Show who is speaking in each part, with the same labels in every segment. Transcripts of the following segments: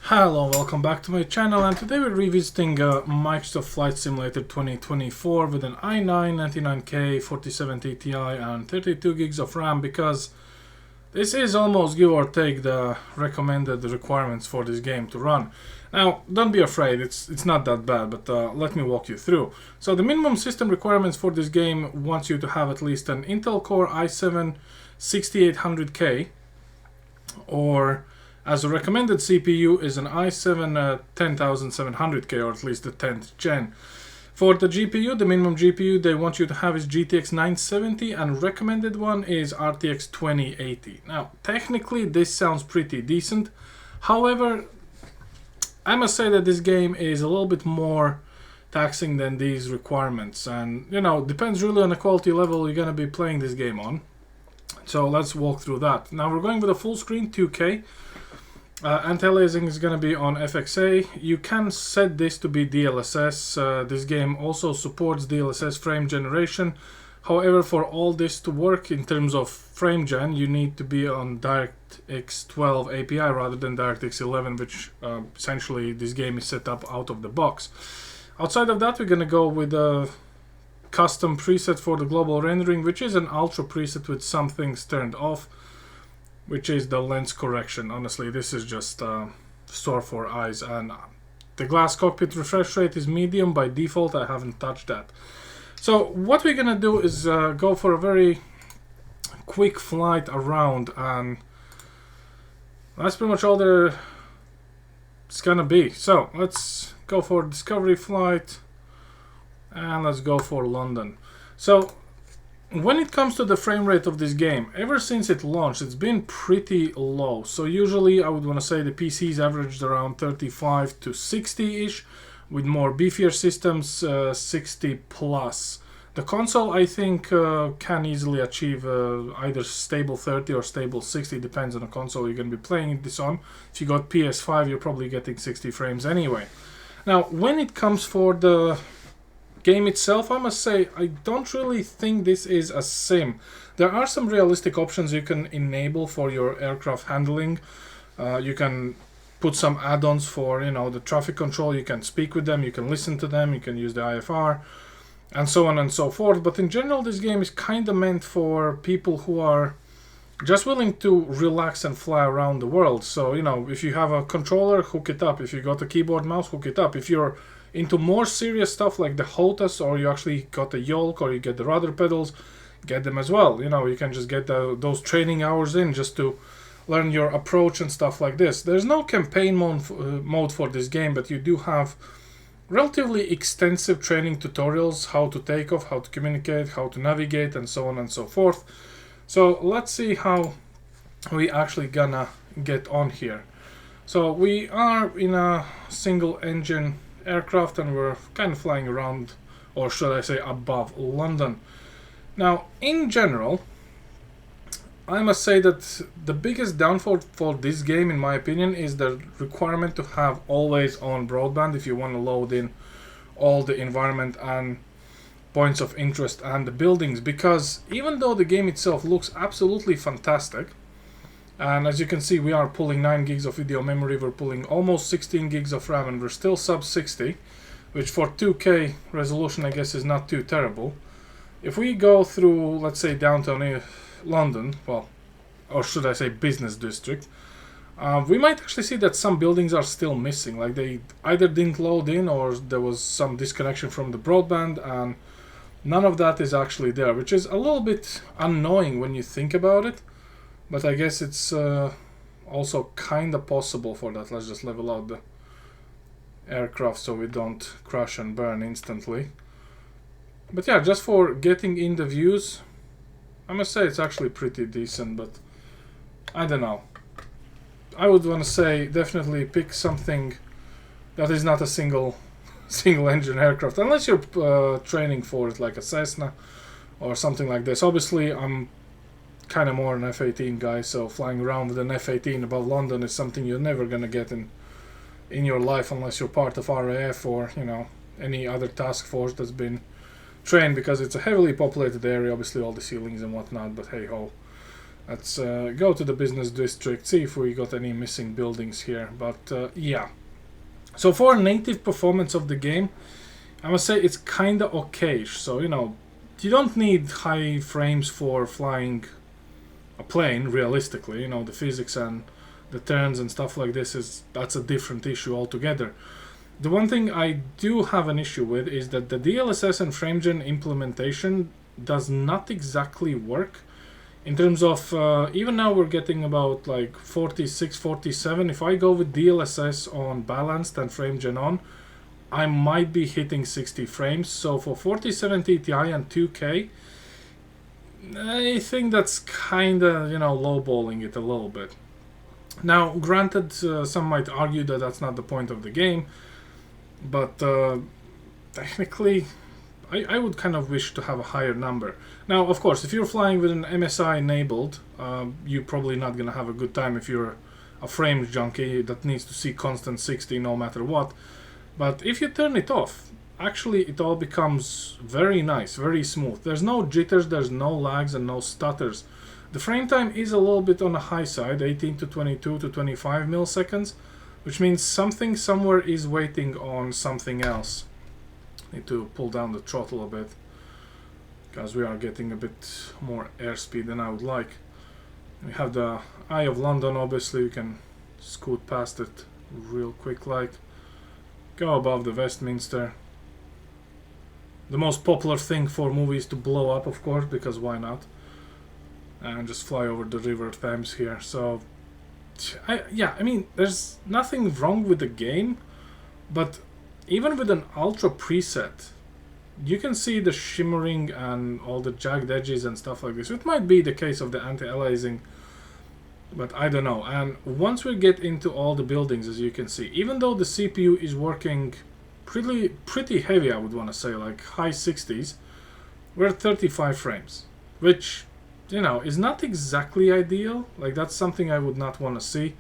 Speaker 1: Hello, welcome back to my channel, and today we're revisiting Microsoft Flight Simulator 2024 with an i9-99K 4070 Ti and 32 gigs of RAM, because this is almost, give or take, the recommended requirements for this game to run. Now, don't be afraid, it's not that bad, but let me walk you through. So the minimum system requirements for this game wants you to have at least an Intel Core i7 6800K, or as a recommended CPU is an i7 10700K, or at least the 10th gen. For the GPU, the minimum GPU they want you to have is GTX 970, and recommended one is RTX 2080. Now, technically this sounds pretty decent. However, I must say that this game is a little bit more taxing than these requirements, and depends really on the quality level you're gonna be playing this game on. So let's walk through that. Now we're going with a full screen 2K. Anti-aliasing is going to be on FXA. You can set this to be DLSS. This game also supports DLSS frame generation. However, for all this to work in terms of frame gen, you need to be on DirectX 12 API rather than DirectX 11, which essentially this game is set up out of the box. Outside of that, we're going to go with a custom preset for the global rendering, which is an ultra preset with some things turned off, which is the lens correction. Honestly, this is just sore for eyes. And the glass cockpit refresh rate is medium by default. I haven't touched that. So what we're gonna do is go for a very quick flight around, and that's pretty much all there it's gonna be. So let's go for discovery flight, and let's go for London. So when it comes to the frame rate of this game, ever since it launched, it's been pretty low. So usually I would want to say the PCs averaged around 35 to 60-ish, with more beefier systems, 60 plus. The console, I think, can easily achieve either stable 30 or stable 60, depends on the console you're going to be playing this on. If you got PS5, you're probably getting 60 frames anyway. Now, when it comes for the game itself, I must say I don't really think this is a sim. There are some realistic options you can enable for your aircraft handling. You can put some add-ons for the traffic control. You can speak with them, you can listen to them, you can use the IFR, and so on and so forth. But in general, this game is kind of meant for people who are just willing to relax and fly around the world. So if you have a controller, hook it up. If you got a keyboard mouse, hook it up. If you're into more serious stuff like the HOTAS, or you actually got the yoke, or you get the rudder pedals, get them as well. You can just get those training hours in just to learn your approach and stuff like this. There's no campaign mode for this game, but you do have relatively extensive training tutorials, how to take off, how to communicate, how to navigate, and so on and so forth. So let's see how we actually gonna get on here. So we are in a single engine aircraft, and we're kind of flying around, or should I say above London. Now, in general, I must say that the biggest downfall for this game, in my opinion, is the requirement to have always on broadband if you want to load in all the environment and points of interest and the buildings, because even though the game itself looks absolutely fantastic, and as you can see, we are pulling 9 gigs of video memory, we're pulling almost 16 gigs of RAM, and we're still sub 60, which for 2K resolution I guess is not too terrible. If we go through, let's say, downtown London, well, or should I say business district, we might actually see that some buildings are still missing, like they either didn't load in, or there was some disconnection from the broadband, and none of that is actually there, which is a little bit annoying when you think about it. But I guess it's also kind of possible for that. Let's just level out the aircraft so we don't crash and burn instantly. But yeah, just for getting in the views, I must say it's actually pretty decent, but I don't know. I would want to say definitely pick something that is not a single engine aircraft, unless you're training for it, like a Cessna or something like this. Obviously, I'm kind of more an F-18 guy, so flying around with an F-18 above London is something you're never gonna get in your life unless you're part of RAF or any other task force that's been trained, because it's a heavily populated area, obviously all the ceilings and whatnot, but hey ho. Let's go to the business district, see if we got any missing buildings here. But yeah. So for native performance of the game, I must say it's kinda okay. So, you know, you don't need high frames for flying a plane, realistically. You know, the physics and the turns and stuff like this, that's a different issue altogether. The one thing I do have an issue with is that the DLSS and FrameGen implementation does not exactly work. In terms of, even now we're getting about like 46, 47. If I go with DLSS on balanced and FrameGen on, I might be hitting 60 frames. So for 4070 Ti and 2K, I think that's kinda, you know, lowballing it a little bit. Now, granted, some might argue that that's not the point of the game, but technically, I would kind of wish to have a higher number. Now, of course, if you're flying with an MSI enabled, you're probably not gonna have a good time if you're a frame junkie that needs to see constant 60 no matter what. But if you turn it off, actually it all becomes very nice, very smooth. There's no jitters, there's no lags and no stutters. The frame time is a little bit on the high side, 18 to 22 to 25 milliseconds, which means something somewhere is waiting on something else. Need to pull down the throttle a bit, because we are getting a bit more airspeed than I would like. We have the Eye of London, obviously, you can scoot past it real quick like. Go above the Westminster. The most popular thing for movies to blow up, of course, because why not? And just fly over the River Thames here. So, yeah, I mean, there's nothing wrong with the game, but even with an ultra preset, you can see the shimmering and all the jagged edges and stuff like this. It might be the case of the anti-aliasing, but I don't know. And once we get into all the buildings, as you can see, even though the CPU is working pretty heavy, I would want to say, like high 60s, we're at 35 frames, which, you know, is not exactly ideal. Like, that's something I would not want to see.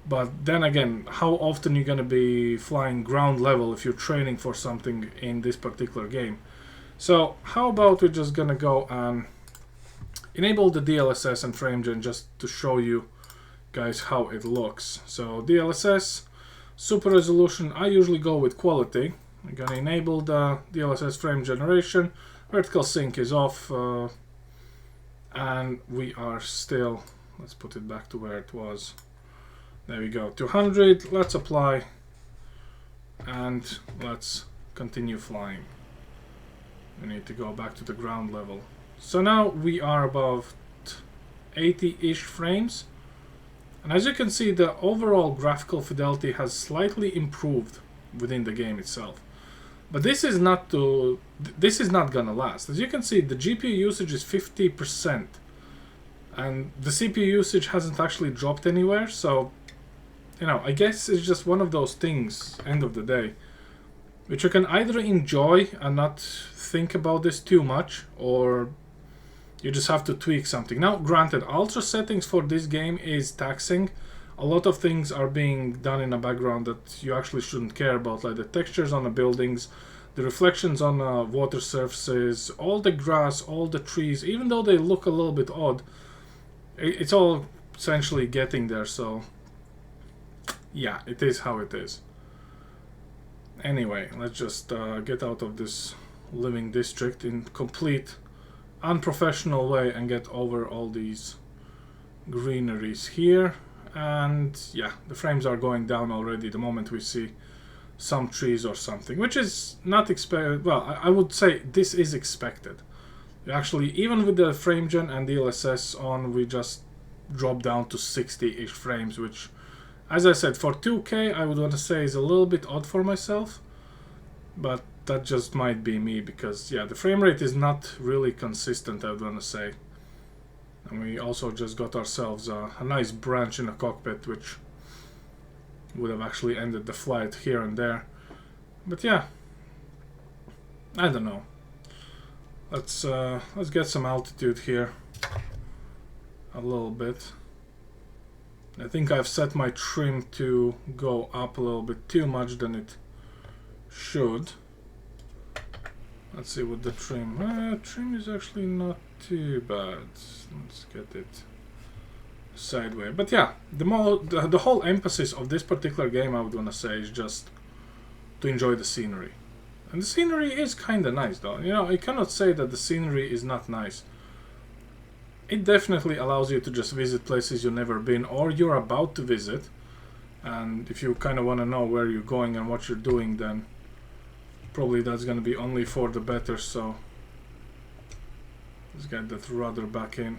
Speaker 1: But then again, how often you're going to be flying ground level if you're training for something in this particular game? So how about we're just going to go and enable the DLSS and FrameGen just to show you guys how it looks. So DLSS, super resolution, I usually go with quality. I'm going to enable the DLSS frame generation, vertical sync is off, and we are still, let's put it back to where it was. There we go, 200, let's apply, and let's continue flying. We need to go back to the ground level. So now we are above 80-ish frames, and as you can see, the overall graphical fidelity has slightly improved within the game itself. But this is not gonna last. As you can see, the GPU usage is 50%, and the CPU usage hasn't actually dropped anywhere. So, you know, I guess it's just one of those things, end of the day, which you can either enjoy and not think about this too much, or you just have to tweak something. Now, granted, ultra settings for this game is taxing. A lot of things are being done in the background that you actually shouldn't care about, like the textures on the buildings, the reflections on water surfaces, all the grass, all the trees. Even though they look a little bit odd, it's all essentially getting there. So, yeah, it is how it is. Anyway, let's just get out of this living district in complete unprofessional way and get over all these greeneries here. And yeah, the frames are going down already the moment we see some trees or something, which is not expected. Well, I would say this is expected. Actually, even with the FrameGen and DLSS on, we just drop down to 60-ish frames, which, as I said, for 2K I would want to say is a little bit odd for myself, but that just might be me, because yeah, the frame rate is not really consistent, I would want to say. And we also just got ourselves a nice branch in the cockpit, which would have actually ended the flight here and there. But yeah, I don't know. Let's get some altitude here a little bit. I think I've set my trim to go up a little bit too much than it should. Let's see what the trim. Trim is actually not too bad. Let's get it sideway. But yeah, the whole emphasis of this particular game, I would want to say, is just to enjoy the scenery. And the scenery is kind of nice, though. You know, I cannot say that the scenery is not nice. It definitely allows you to just visit places you've never been or you're about to visit. And if you kind of want to know where you're going and what you're doing, then probably that's going to be only for the better. So let's get that rudder back in.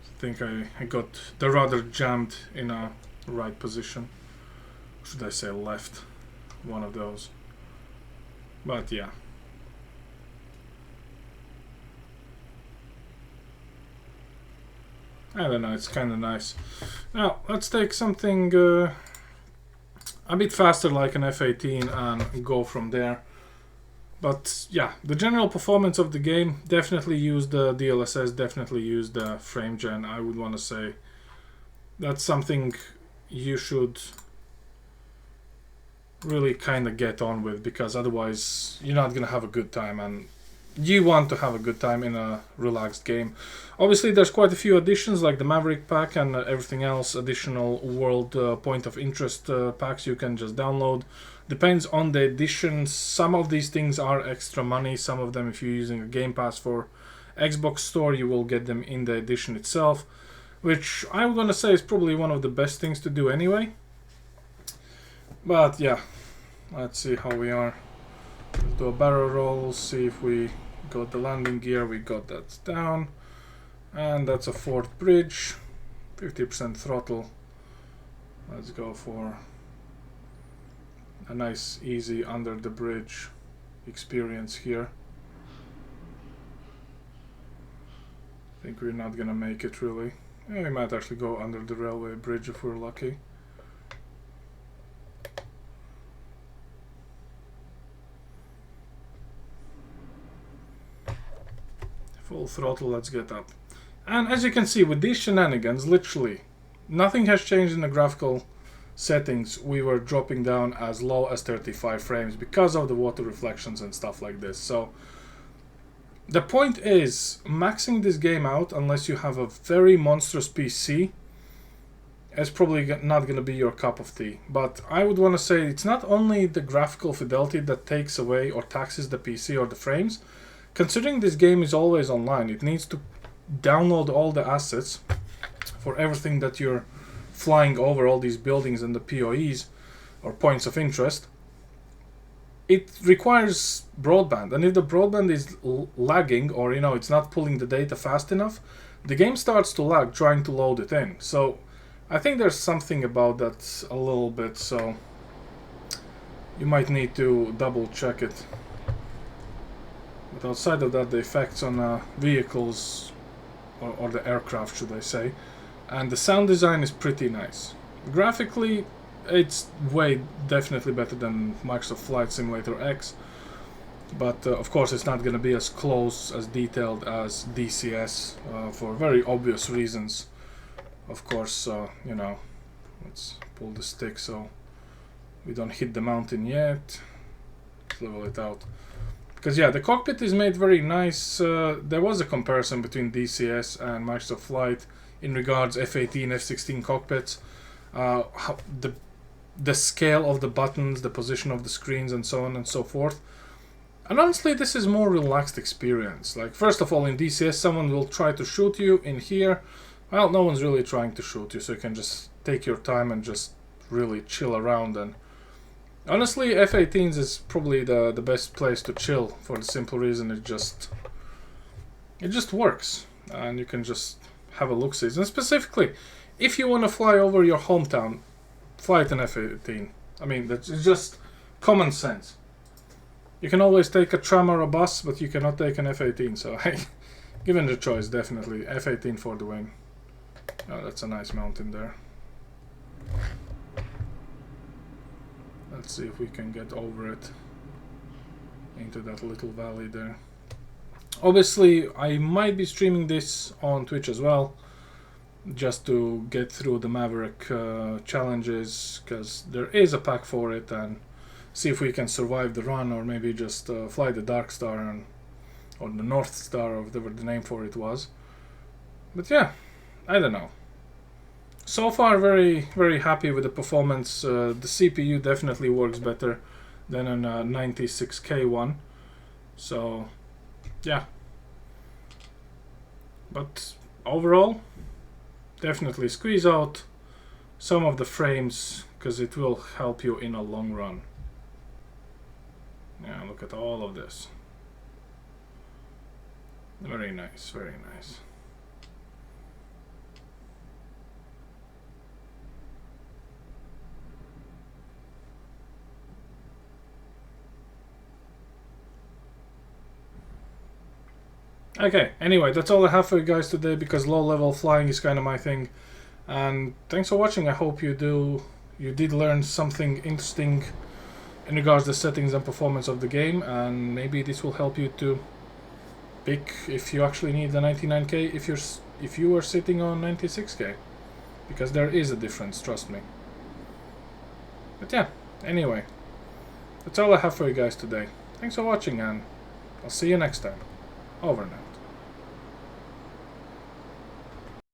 Speaker 1: I think I got the rudder jammed in a right position. Should I say left? One of those. But yeah. I don't know, it's kind of nice. Now, let's take something a bit faster like an F18 and go from there. But yeah, the general performance of the game, definitely use the DLSS, definitely use the frame gen. I would want to say that's something you should really kind of get on with, because otherwise you're not going to have a good time, and you want to have a good time in a relaxed game. Obviously there's quite a few additions like the Maverick pack and everything else, additional world point of interest packs you can just download. Depends on the edition. Some of these things are extra money, some of them if you're using a Game Pass for Xbox Store you will get them in the edition itself, which I'm gonna say is probably one of the best things to do anyway. But yeah, let's see how we are. Let's do a barrel roll, see if we got the landing gear. We got that down, and that's a fourth bridge, 50% throttle. Let's go for a nice easy under the bridge experience here. I think we're not gonna make it really. Yeah, we might actually go under the railway bridge if we're lucky. Full throttle, let's get up. And as you can see with these shenanigans, literally nothing has changed in the graphical settings. We were dropping down as low as 35 frames because of the water reflections and stuff like this. So the point is, maxing this game out unless you have a very monstrous PC is probably not going to be your cup of tea. But I would want to say it's not only the graphical fidelity that takes away or taxes the PC or the frames. Considering this game is always online, it needs to download all the assets for everything that you're flying over, all these buildings and the POEs or points of interest. It requires broadband, and if the broadband is lagging, or it's not pulling the data fast enough, the game starts to lag trying to load it in. So I think there's something about that a little bit, so you might need to double check it. But outside of that, the effects on vehicles, or the aircraft should I say, and the sound design is pretty nice. Graphically, it's definitely better than Microsoft Flight Simulator X, but of course it's not going to be as close, as detailed as DCS for very obvious reasons. Of course, let's pull the stick so we don't hit the mountain yet. Let's level it out. Because yeah, the cockpit is made very nice. There was a comparison between DCS and Microsoft Flight in regards F18, F16 cockpits. The scale of the buttons, the position of the screens, and so on and so forth. And honestly, this is more relaxed experience. Like, first of all, in DCS, someone will try to shoot you. In here, well, no one's really trying to shoot you, so you can just take your time and just really chill around. And honestly, F18s is probably the best place to chill, for the simple reason it just works, and you can just have a look-see. And specifically, if you want to fly over your hometown, fly an F18. I mean, that's just common sense. You can always take a tram or a bus, but you cannot take an F18. So, hey, given the choice, definitely F18 for the win. Oh, that's a nice mountain there. Let's see if we can get over it into that little valley there. Obviously, I might be streaming this on Twitch as well, just to get through the Maverick challenges, because there is a pack for it, and see if we can survive the run, or maybe just fly the Dark Star or the North Star, or whatever the name for it was. But yeah, I don't know. So far, very happy with the performance. The CPU definitely works better than a 96K one. So, yeah. But overall, definitely squeeze out some of the frames because it will help you in a long run. Yeah, look at all of this. Very nice, very nice. Okay, anyway, that's all I have for you guys today because low level flying is kind of my thing. And thanks for watching. I hope you did learn something interesting in regards to the settings and performance of the game, and maybe this will help you to pick if you actually need the 99K if you are sitting on 96K, because there is a difference, trust me. But yeah, anyway, that's all I have for you guys today. Thanks for watching, and I'll see you next time. Over now.